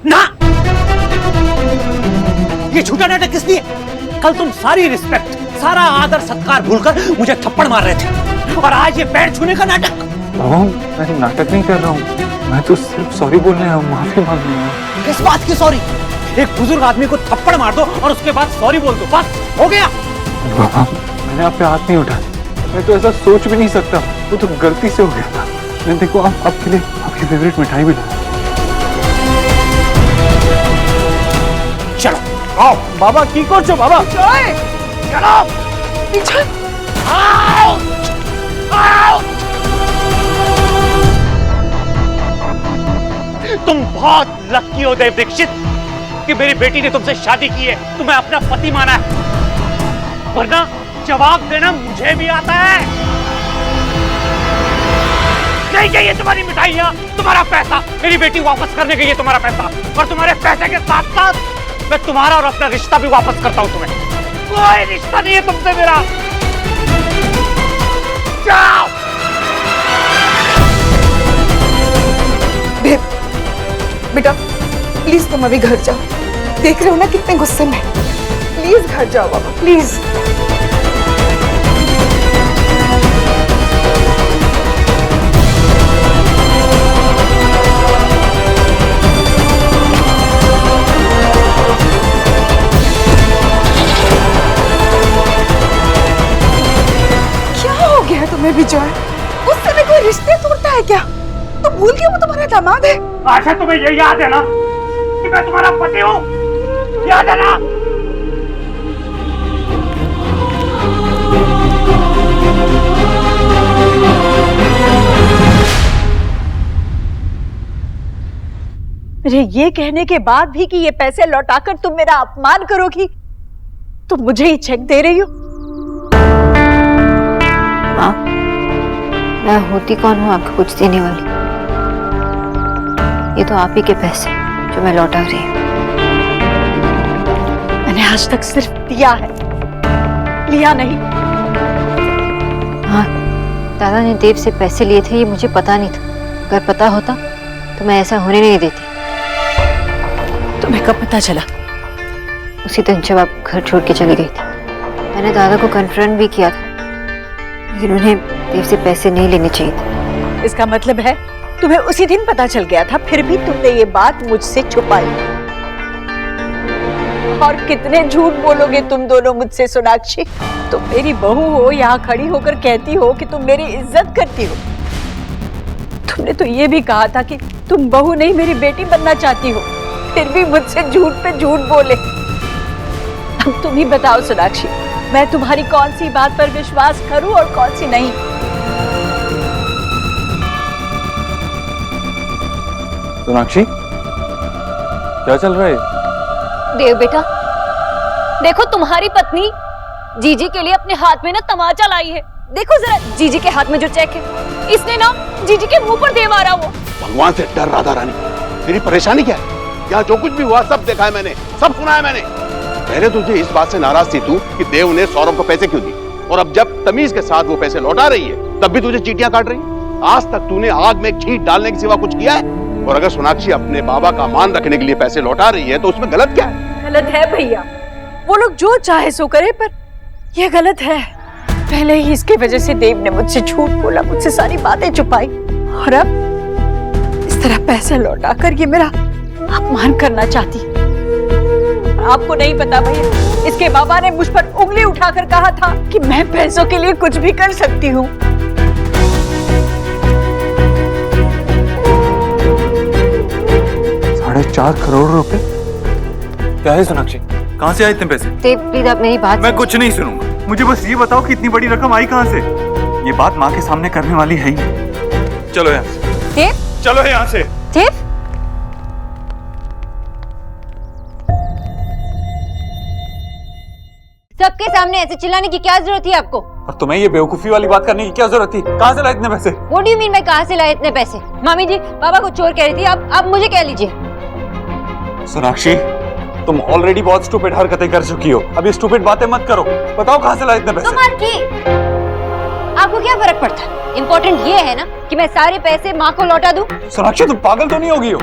ना, ये झूठा नाटक किस लिए? कल तुम सारी रिस्पेक्ट, सारा आदर सत्कार भूलकर मुझे थप्पड़ मार रहे थे, और आज ये पैर छूने का नाटक। बाबा मैं नाटक नहीं कर रहा हूँ, मैं तो सिर्फ सॉरी बोलने आया हूँ, माफी मांगने आया हूँ। किस बात की सॉरी? एक बुजुर्ग आदमी को थप्पड़ मार दो और उसके बाद सॉरी बोल दो, बस हो गया। बाबा मैंने आप पे हाथ नहीं उठाया, मैं तो ऐसा सोच भी नहीं सकता, वो तो गलती से हो गया था। मैं देखो आपके लिए आपकी फेवरेट मिठाई भी ला। चलो आओ बाबा, की करछो बाबा? चलो पीछे आओ, आओ। तुम बहुत लकी हो देव दीक्षित कि मेरी बेटी ने तुमसे शादी की है, तुम्हें अपना पति माना है, वरना जवाब देना मुझे भी आता है। नहीं चाहिए तुम्हारी मिठाइयां, तुम्हारा पैसा, मेरी बेटी वापस करने गई है तुम्हारा पैसा, और तुम्हारे पैसे के साथ साथ मैं तुम्हारा और अपना रिश्ता भी वापस करता हूं तुम्हें। कोई रिश्ता नहीं है तुमसे मेरा। जाओ। बेटा प्लीज तुम अभी घर जाओ, देख रहे हो ना कितने गुस्से में। प्लीज घर जाओ बाबा, प्लीज। क्या हो गया तुम्हें विजय? गुस्से में कोई रिश्ते तोड़ता है क्या? तो भूल गए वो तुम्हारा दामाद है। अच्छा तुम्हें ये याद है ना कि मैं तुम्हारा पति हूं? याद है ना? मेरे ये कहने के बाद भी कि ये पैसे लौटाकर तुम मेरा अपमान करोगी, तुम मुझे ही चेक दे रही हो? माँ, मैं होती कौन हूँ आपको कुछ देने वाली? ये तो आप ही के पैसे जो मैं लौटा रही हूँ। मैंने आज तक सिर्फ दिया है, लिया नहीं। हाँ, दादा ने देव से पैसे लिए थे, ये मुझे पता नहीं था। अगर पता होता तो मैं ऐसा होने नहीं देती। तुम्हें कब पता चला? उसी दिन जब आप घर छोड़ के चली गई थी। मैंने दादा को कन्फ्रंट भी किया था, लेकिन उन्हें देव से पैसे नहीं लेने चाहिए थे। इसका मतलब है तुम्हें उसी दिन पता चल गया था, फिर भी तुमने ये बात मुझसे छुपाई। और कितने झूठ बोलोगे तुम दोनों मुझसे सोनाक्षी? तुम मेरी बहू हो, यहाँ खड़ी होकर कहती हो कि तुम मेरी इज्जत करती हो। तुमने तो ये भी कहा था कि तुम बहू नहीं मेरी बेटी बनना चाहती हो, फिर भी मुझसे झूठ पे झूठ बोले। अब तुम ही बताओ सोनाक्षी, मैं तुम्हारी कौन सी बात पर विश्वास करूं और कौन सी नहीं? सोनाक्षी क्या चल रहा है? देव बेटा, देखो तुम्हारी पत्नी जीजी के लिए अपने हाथ में ना तमाचा लाई है। देखो जरा जीजी के हाथ में जो चेक है, इसने ना जीजी के मुंह पर दे मारा वो। भगवान से डर राधा रानी, तेरी परेशानी क्या है? यहाँ जो कुछ भी हुआ सब देखा है मैंने, सब सुना है मैंने। पहले तुझे इस बात से नाराज थी तू कि देव ने सौरभ को पैसे क्यों दिए, और अब जब तमीज के साथ वो पैसे लौटा रही है तब भी तुझे चीटियां काट रही। आज तक तूने आग में घी डालने के सिवा कुछ किया है? और अगर सोनाक्षी अपने बाबा का मान रखने के लिए पैसे लौटा रही है तो उसमें गलत क्या है? गलत है भैया, वो लोग जो चाहे सो करे, पर यह गलत है। पहले ही इसकी वजह से देव ने मुझसे झूठ बोला, मुझसे सारी बातें छुपाई, और अब इस तरह पैसे लौटाकर ये मेरा अपमान करना चाहती है। आपको नहीं पता भैया, इसके बाबा ने मुझ पर उंगली उठाकर कहा था कि मैं पैसों के लिए कुछ भी कर सकती हूँ। 4.5 करोड़ रुपए? क्या है सोनाक्षी, कहाँ से आए इतने पैसे? देव प्लीज आप मेरी बात। मैं कुछ नहीं सुनूंगा, मुझे बस ये बताओ कि इतनी बड़ी रकम आई कहाँ से? ये बात माँ के सामने करने वाली है ही। चलो यहाँ से। देव, चलो यहाँ से। देव, सबके सामने ऐसे चिल्लाने की क्या जरूरत थी आपको? और तुम्हें ये बेवकूफी वाली बात करने की क्या जरूरत थी? कहाँ से लाए इतने पैसे? What do you mean मैं कहाँ से लाए इतने पैसे? मामी जी, पापा को चोर कह रही थी, आप मुझे कह लीजिए। सोनाक्षी, तुम ऑलरेडी बहुत स्टूपिड हरकतें कर चुकी हो, अब ये स्टूपिड बातें मत करो। बताओ कहाँ से लाए इतने पैसे? कमाल की, आपको क्या फर्क पड़ता है? इम्पोर्टेंट ये है ना कि मैं सारे पैसे माँ को लौटा दूं। सोनाक्षी तुम पागल तो नहीं होगी हो?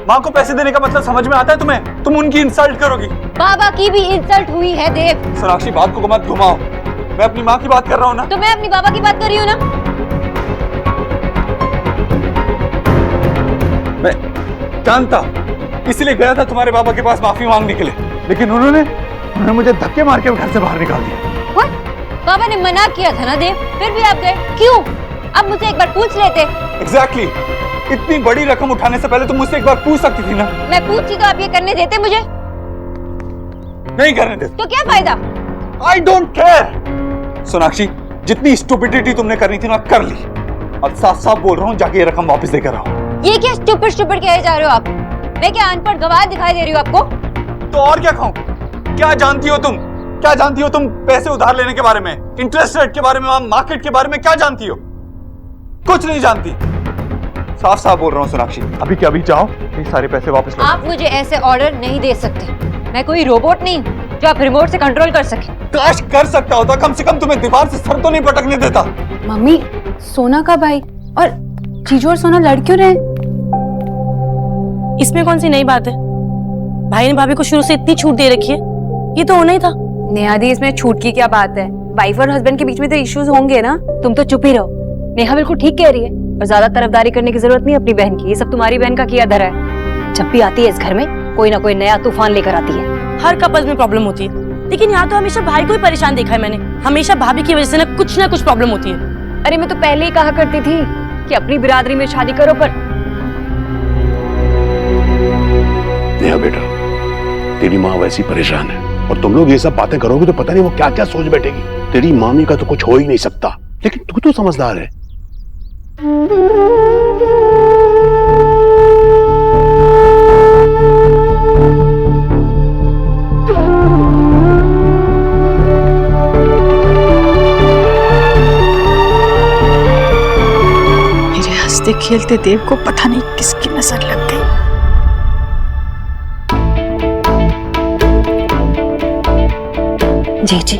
माँ को पैसे देने का मतलब समझ में आता है तुम्हें? तुम उनकी इंसल्ट करोगी। बाबा की भी इंसल्ट हुई है देव। सोनाक्षी बात को मत घुमाओ, मैं अपनी माँ की बात कर रहा हूँ ना। तो मैं अपनी बाबा की बात कर रही हूँ ना। मैं जानता, इसलिए गया था तुम्हारे बाबा के पास माफी मांगने के लिए, लेकिन उन्होंने मुझे धक्के मार के घर से बाहर निकाल दिया। What? बाबा ने मना किया था ना देव, फिर भी आप गए क्यों? अब मुझसे एक बार पूछ लेते। Exactly. इतनी बड़ी रकम उठाने से पहले तुम मुझसे एक बार पूछ सकती थी ना। मैं पूछती तो आप ये करने देते मुझे? नहीं करने देते। तो क्या फायदा? I don't care. सोनाक्षी, जितनी स्टूपिडिटी तुमने करनी थी ना कर ली। अब साफ साफ बोल रहा हूँ, जाके ये रकम वापस देकर आओ। ये क्या स्टूपिड कहे जा रहे हो आप? मैं क्या अनपढ़ गवार दिखाई दे रही हूँ आपको? तो और क्या कहूँ? क्या जानती हो तुम? क्या जानती हो तुम पैसे उधार लेने के बारे में, इंटरेस्ट रेट के बारे में, मार्केट के बारे में क्या जानती हो? कुछ नहीं जानती। साफ साफ बोल रहा हूँ सोनाक्षी, अभी के अभी जाओ, ये सारे पैसे वापस लो। आप मुझे ऐसे ऑर्डर नहीं दे सकते। मैं कोई रोबोट नहीं जो आप रिमोट से कंट्रोल कर सके। काश कर सकता होता, कम से कम तुम्हें दीवार से सर तो नहीं पटकने देता। मम्मी, सोना का भाई और जीजू और सोना लड़ क्यों रहे? इसमें कौन सी नई बात है? भाई ने भाभी को शुरू से इतनी छूट दे रखी है, ये तो होना ही था। नेहा दी, इसमें छूट की क्या बात है? वाइफ और हस्बैंड के बीच में तो इश्यूज होंगे ना। तुम तो चुप ही रहो। नेहा बिल्कुल ठीक कह रही है और ज्यादा तरफदारी करने की जरूरत नहीं अपनी बहन की। ये सब तुम्हारी बहन का किया धरा है। जब भी आती है इस घर में कोई ना कोई नया तूफान लेकर आती है। हर कपल्स में प्रॉब्लम होती है, लेकिन यहाँ तो हमेशा भाई को ही परेशान देखा है मैंने। हमेशा भाभी की वजह से ना कुछ प्रॉब्लम होती है। अरे मैं तो पहले ही कहा करती थी कि अपनी बिरादरी में शादी करो, पर नेहा बेटा, तेरी माँ वैसी परेशान है और तुम लोग ये सब बातें करोगे तो पता नहीं वो क्या क्या सोच बैठेगी। तेरी मामी का तो कुछ हो ही नहीं सकता, लेकिन तू तो समझदार है। मेरे हंसते खेलते देव को पता नहीं किसकी नजर लग गई। जी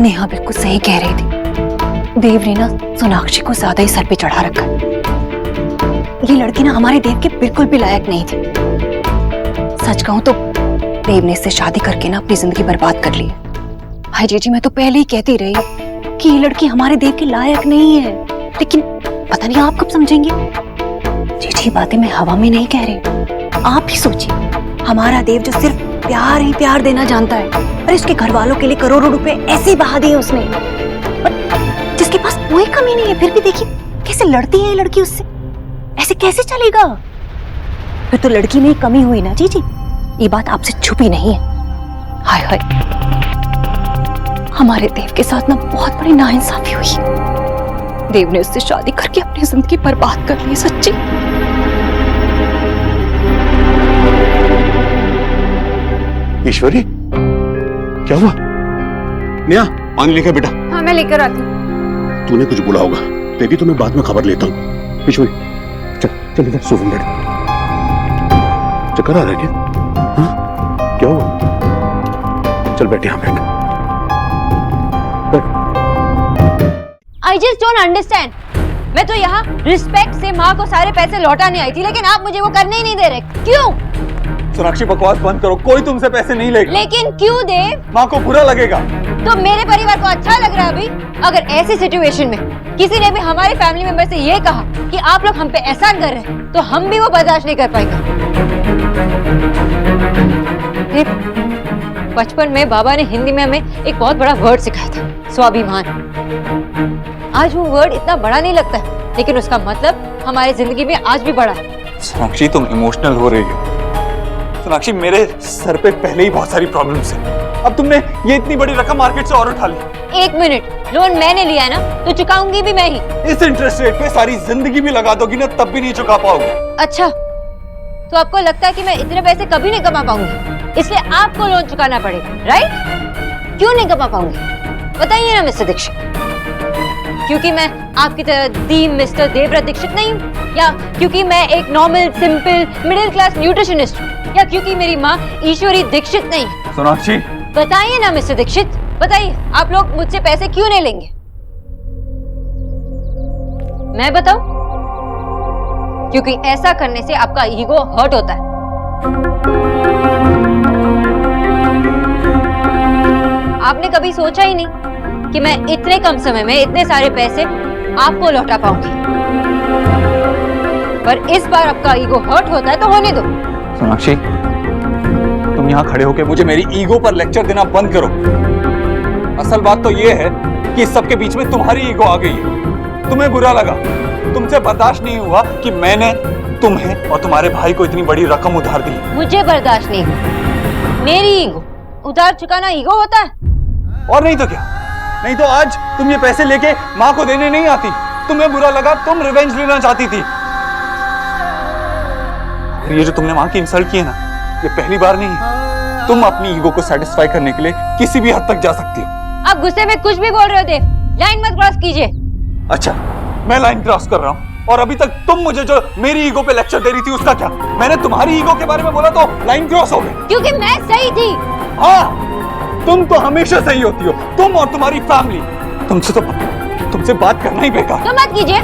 नेहा बिल्कुल सही कह रही थी। देव ने ना सोनाक्षी को ज्यादा ही सर पे चढ़ा रखा है। ये लड़की ना हमारे देव के बिल्कुल भी लायक नहीं थी। सच कहूं तो देव ने इससे शादी करके ना अपनी जिंदगी बर्बाद कर ली। भाई जीजी, मैं तो पहले ही कहती रही कि ये लड़की हमारे देव के लायक नहीं है, लेकिन पता नहीं आप कब समझेंगे। जीजी, बातें मैं हवा में नहीं कह रही। आप ही सोचिए, हमारा देव जो सिर्फ प्यार ही प्यार देना जानता है, और इसके घर वालों के लिए करोड़ों रुपए ऐसे ही बहा दिए उसने, और जिसके पास कोई कमी नहीं है, फिर भी देखिए कैसे लड़ती है ये लड़की उससे। ऐसे कैसे चलेगा? फिर तो लड़की में ही कमी हुई ना जीजी, ये बात आपसे छुपी नहीं है। हाय हाय, हमारे देव के साथ ना बहुत बड़ी नाइंसाफी हुई। देव ने उससे शादी करके अपनी जिंदगी बर्बाद कर ली। सच्ची ईश्वरी, क्या हुआ? नेहा, पानी लेकर बेटा। हाँ, मैं लेकर आती हूँ। तूने कुछ बोला होगा, तेरी तो मैं बाद में खबर लेता हूँ। ईश्वरी, चल इधर सोफे लड़। चक्कर आ रहा है क्या? हाँ? क्या हुआ? चल बैठ यहाँ, बैठ। I just don't understand. मैं तो यहाँ रिस्पेक्ट से माँ को सारे पैसे लौटाने आई थी, लेकिन आप मुझे वो करने ही नहीं दे रहे। क्यों? सोनाक्षी, बकवास बंद करो। कोई तुमसे पैसे नहीं लेगा। लेकिन क्यों देव? माँ को बुरा लगेगा। तो मेरे परिवार को अच्छा लग रहा है अभी? अगर ऐसी सिचुएशन में किसी ने भी हमारे फैमिली मेंबर से ये कहा कि आप लोग हम पे एहसान कर रहे हैं, तो हम भी वो बर्दाश्त नहीं कर पाएंगे। बचपन में बाबा ने हिंदी में हमें एक बहुत बड़ा वर्ड सिखाया था, स्वाभिमान। आज वो वर्ड इतना बड़ा नहीं लगता है, लेकिन उसका मतलब हमारी जिंदगी में आज भी बड़ा है। सोनाक्षी, तुम इमोशनल हो रही हो। सोनाक्षी, मेरे सर पे पहले ही बहुत सारी प्रॉब्लम्स हैं। अब तुमने ये इतनी बड़ी रकम मार्केट से और उठा ली। एक मिनट, लोन मैंने लिया है ना, तो चुकाऊंगी भी मैं ही। इस इंटरेस्ट रेट पे सारी जिंदगी भी लगा दोगी ना, तब भी नहीं चुका पाओगे। अच्छा, तो आपको लगता है कि मैं इतने पैसे कभी नहीं कमा पाऊंगी, इसलिए आपको लोन चुकाना पड़ेगा, राइट? क्यों नहीं कमा पाऊंगी बताइए ना मिस्टर दीक्षित। क्योंकि मैं आपकी तरह दी मिस्टर देवव्रत दीक्षित नहीं हूँ, या क्योंकि मैं एक normal simple middle class nutritionist हूँ, या क्योंकि मेरी माँ ईश्वरी दीक्षित नहीं। सोनाक्षी, बताइए ना मिस्टर दीक्षित, बताइए, आप लोग मुझसे पैसे क्यों नहीं लेंगे? मैं बताऊं? क्योंकि ऐसा करने से आपका ईगो हर्ट होता है। आपने कभी सोचा ही नहीं कि मैं इतने कम समय में इतने सारे पैसे आपको लौटा पाऊंगी। पर इस बार आपका ईगो हर्ट होता है तो होने दो। सोनाक्षी, तुम यहाँ खड़े होकर मुझे मेरी ईगो पर लेक्चर देना बंद करो। असल बात तो ये है कि इस सबके बीच में तुम्हारी ईगो आ गई है। तुम्हें बुरा लगा, तुमसे बर्दाश्त नहीं हुआ कि मैंने तुम्हें और तुम्हारे भाई को इतनी बड़ी रकम उधार दी। मुझे बर्दाश्त नहीं हुआ। मेरी ईगो उधार चुकाना ईगो होता है? और नहीं तो क्या? नहीं तो आज तुम ये पैसे लेके माँ को देने नहीं आती। तुम्हें बुरा लगा, तुम रिवेंज लेना चाहती थी। ये जो तुमने माँ की इंसल्ट की है ना, ये पहली बार नहीं है। तुम अपनी ईगो को सेटिस्फाई करने के लिए किसी भी हद तक जा सकती हो। आप गुस्से में कुछ भी बोल रहे हो देव, लाइन मत क्रॉस कीजिए। अच्छा, मैं लाइन क्रॉस कर रहा हूँ और अभी तक तुम मुझे जो मेरी ईगो पे लेक्चर दे रही थी उसका क्या? मैंने तुम्हारी ईगो के बारे में बोला तो लाइन क्रॉस हो गई। क्योंकि मैं सही थी। हाँ, तुम तो हमेशा सही होती हो, तुम और तुम्हारी फैमिली। तुमसे बात करना ही बेकार। तो मत कीजिए।